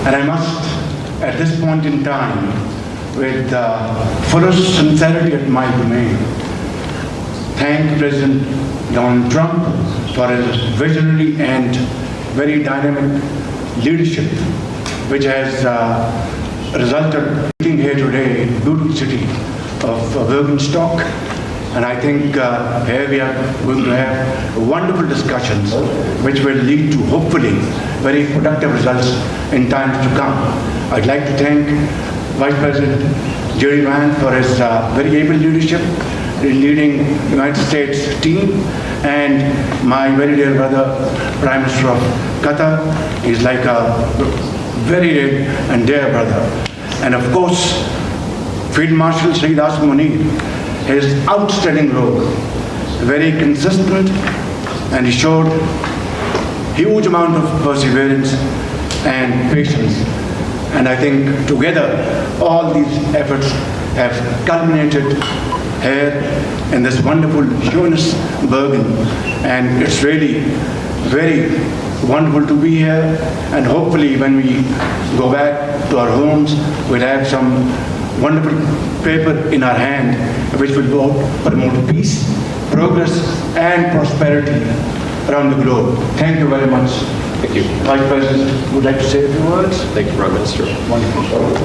And I must, at this point in time, with fullest sincerity at my domain, thank President Donald Trump for his visionary and very dynamic leadership, which has resulted in here today in the beautiful city of Birkenstock. And I think here we are going to have wonderful discussions which will lead to hopefully very productive results in times to come. I'd like to thank Vice President JD Vance for his very able leadership in leading the United States team, and my very dear brother, Prime Minister of Qatar. He's like a very dear and dear brother. And of course, Field Marshal Munir, his outstanding role, very consistent, and he showed huge amount of perseverance and patience. And I think together all these efforts have culminated here in this wonderful Johannesburg, and it's really very wonderful to be here. And hopefully when we go back to our homes, we'll have some wonderful paper in our hand which will promote peace, progress, and prosperity around the globe. Thank you very much. Thank you. Vice President, would like to say a few words? Thank you, Prime Minister. Wonderful.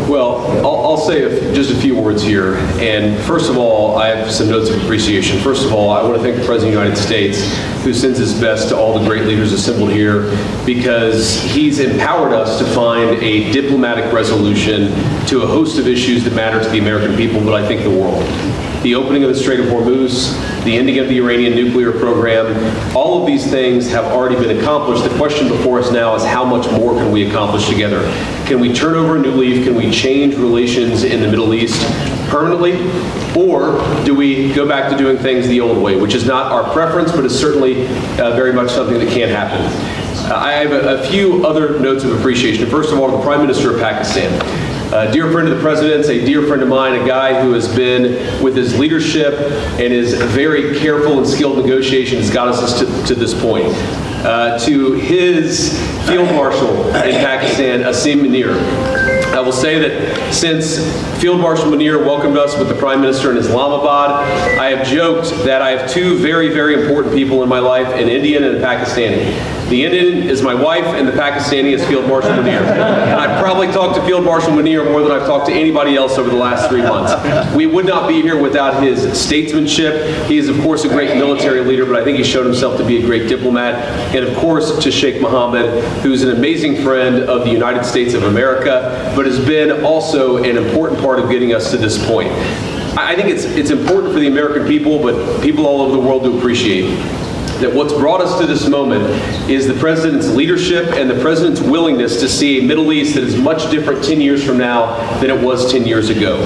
Well, I'll say just a few words here. And first of all, I have some notes of appreciation. First of all, I want to thank the President of the United States, who sends his best to all the great leaders assembled here, because he's empowered us to find a diplomatic resolution to a host of issues that matter to the American people, but I think the world. The opening of the Strait of Hormuz, the ending of the Iranian nuclear program, all of these things have already been accomplished. The question before us now is how much more can we accomplish together? Can we turn over a new leaf? Can we change relations in the Middle East permanently? Or do we go back to doing things the old way, which is not our preference, but is certainly very much something that can't happen. I have a few other notes of appreciation. First of all, to the Prime Minister of Pakistan. A dear friend of the President's, a dear friend of mine, a guy who has been, with his leadership and his very careful and skilled negotiations, got us to this point. To his Field Marshal in Pakistan, Asim Munir. I will say that since Field Marshal Munir welcomed us with the Prime Minister in Islamabad, I have joked that I have two very, very important people in my life, an Indian and a Pakistani. The Indian is my wife, and the Pakistani is Field Marshal Munir. And I've probably talked to Field Marshal Munir more than I've talked to anybody else over the last 3 months. We would not be here without his statesmanship. He is, of course, a great military leader, but I think he showed himself to be a great diplomat. And, of course, to Sheikh Mohammed, who's an amazing friend of the United States of America, but has been also an important part of getting us to this point. I think it's important for the American people, but people all over the world to appreciate that what's brought us to this moment is the President's leadership and the President's willingness to see a Middle East that is much different 10 years from now than it was 10 years ago.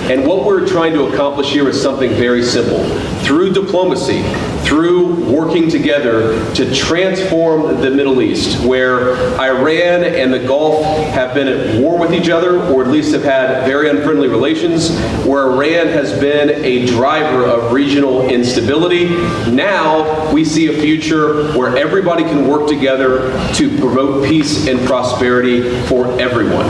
And what we're trying to accomplish here is something very simple. Through diplomacy, through working together to transform the Middle East, where Iran and the Gulf have been at war with each other, or at least have had very unfriendly relations, where Iran has been a driver of regional instability. Now we see a future where everybody can work together to promote peace and prosperity for everyone.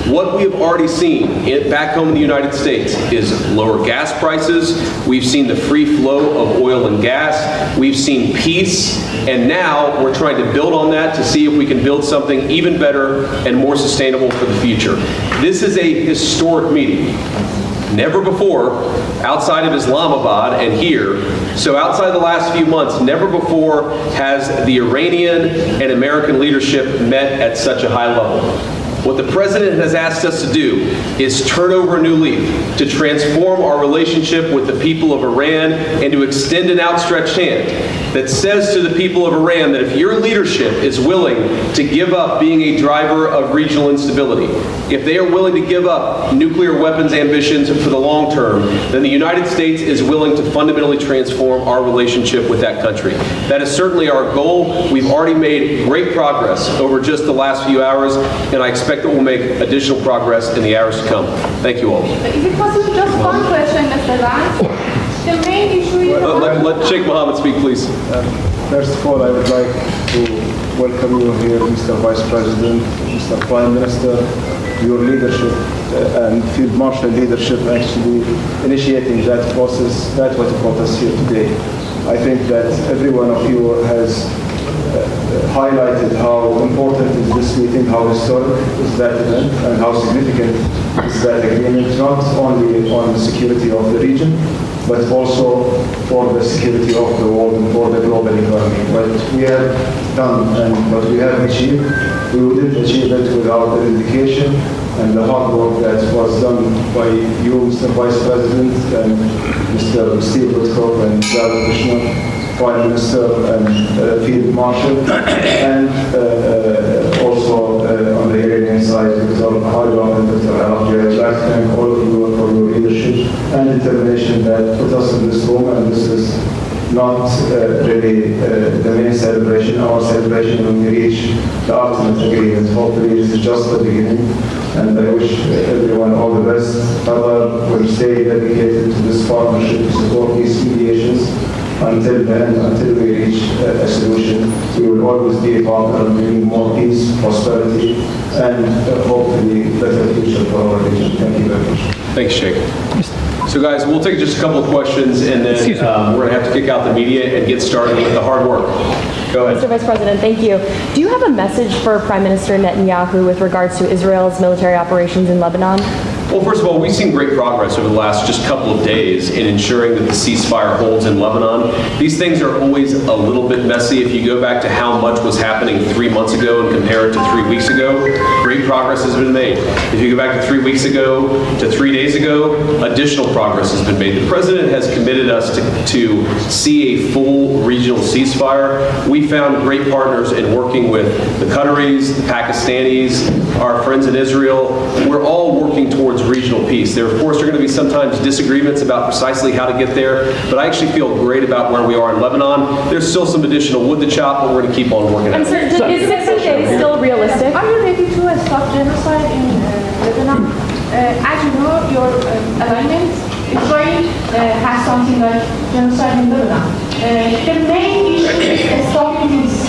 What we have already seen back home in the United States is lower gas prices. We've seen the free flow of oil and gas. We've seen peace. And now we're trying to build on that to see if we can build something even better and more sustainable for the future. This is a historic meeting. Never before, outside of Islamabad and here, so outside the last few months, never before has the Iranian and American leadership met at such a high level. What the President has asked us to do is turn over a new leaf, to transform our relationship with the people of Iran and to extend an outstretched hand that says to the people of Iran that if your leadership is willing to give up being a driver of regional instability, if they are willing to give up nuclear weapons ambitions for the long term, then the United States is willing to fundamentally transform our relationship with that country. That is certainly our goal. We've already made great progress over just the last few hours, and I expect that we'll make additional progress in the hours to come. Thank you all. Is it possible just one question, Mr. Vance? The main issue is... Let Sheikh Mohammed speak, please. First of all, I would like to welcome you here, Mr. Vice President, Mr. Mr. Prime Minister, your leadership and Field Marshal leadership actually initiating that process. That's what brought us here today. I think that every one of you has highlighted how important is this meeting, how historic is that event, and how significant is that agreement, not only on the security of the region, but also for the security of the world and for the global economy. What we have done and what we have achieved, we wouldn't achieve it without the dedication and the hard work that was done by you, Mr. Vice President, and Mr. Steve Woodcock and Jared Kushner, Prime Minister and Field Marshal, and also on the Iranian side, Dr. Harjam and Dr. Al-Abdi. I'd like to thank all of you for your leadership and determination that put us in this room, and this is not really the main celebration. Our celebration when we reach the ultimate agreement. Hopefully it's just the beginning, and I wish everyone all the best. Qatar will stay dedicated to this partnership to support these mediations until the end, until we reach a solution. We will always be a partner bringing more peace, prosperity, and hopefully better future for our region. Thank you very much. Thanks, Sheikh. So guys, we'll take just a couple of questions, and then we're going to have to kick out the media and get started with the hard work. Go ahead. Mr. Vice President, thank you. Do you have a message for Prime Minister Netanyahu with regards to Israel's military operations in Lebanon? Well, first of all, we've seen great progress over the last just couple of days in ensuring that the ceasefire holds in Lebanon. These things are always a little bit messy. If you go back to how much was happening 3 months ago and compare it to 3 weeks ago, great progress has been made. If you go back to 3 weeks ago to 3 days ago, additional progress has been made. The President has committed us to see a full regional ceasefire. We found great partners in working with the Qataris, the Pakistanis, our friends in Israel. We're all working towards regional peace. There, of course, are going to be sometimes disagreements about precisely how to get there, but I actually feel great about where we are in Lebanon. There's still some additional wood to chop, but we're going to keep on working at it. Sir, is 60 days still realistic? Are you ready to stop genocide in Lebanon? As you know, your alignment, Israel has something like genocide in Lebanon. The main issue is stopping this.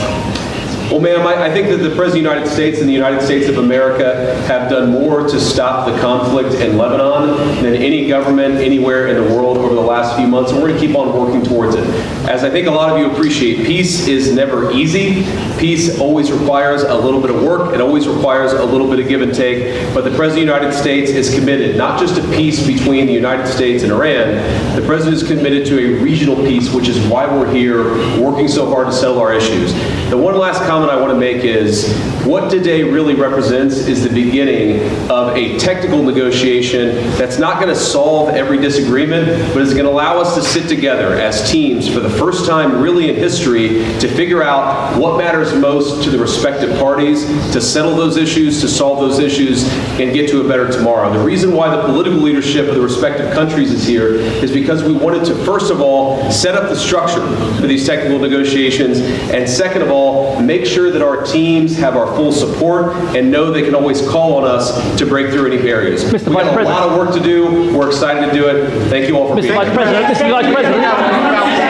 Well, ma'am, I think that the President of the United States and the United States of America have done more to stop the conflict in Lebanon than any government anywhere in the world over the last few months, and we're going to keep on working towards it. As I think a lot of you appreciate, peace is never easy. Peace always requires a little bit of work. It always requires a little bit of give and take. But the President of the United States is committed not just to peace between the United States and Iran. The President is committed to a regional peace, which is why we're here working so hard to settle our issues. The one last comment I want to make is what today really represents is the beginning of a technical negotiation that's not going to solve every disagreement, but is going to allow us to sit together as teams for the first time really in history to figure out what matters most to the respective parties, to settle those issues, to solve those issues, and get to a better tomorrow. The reason why the political leadership of the respective countries is here is because we wanted to, first of all, set up the structure for these technical negotiations, and second of all, make sure that our teams have our full support and know they can always call on us to break through any barriers. We've got a lot of work to do. We're excited to do it. Thank you all for being here. Mr. Vice President.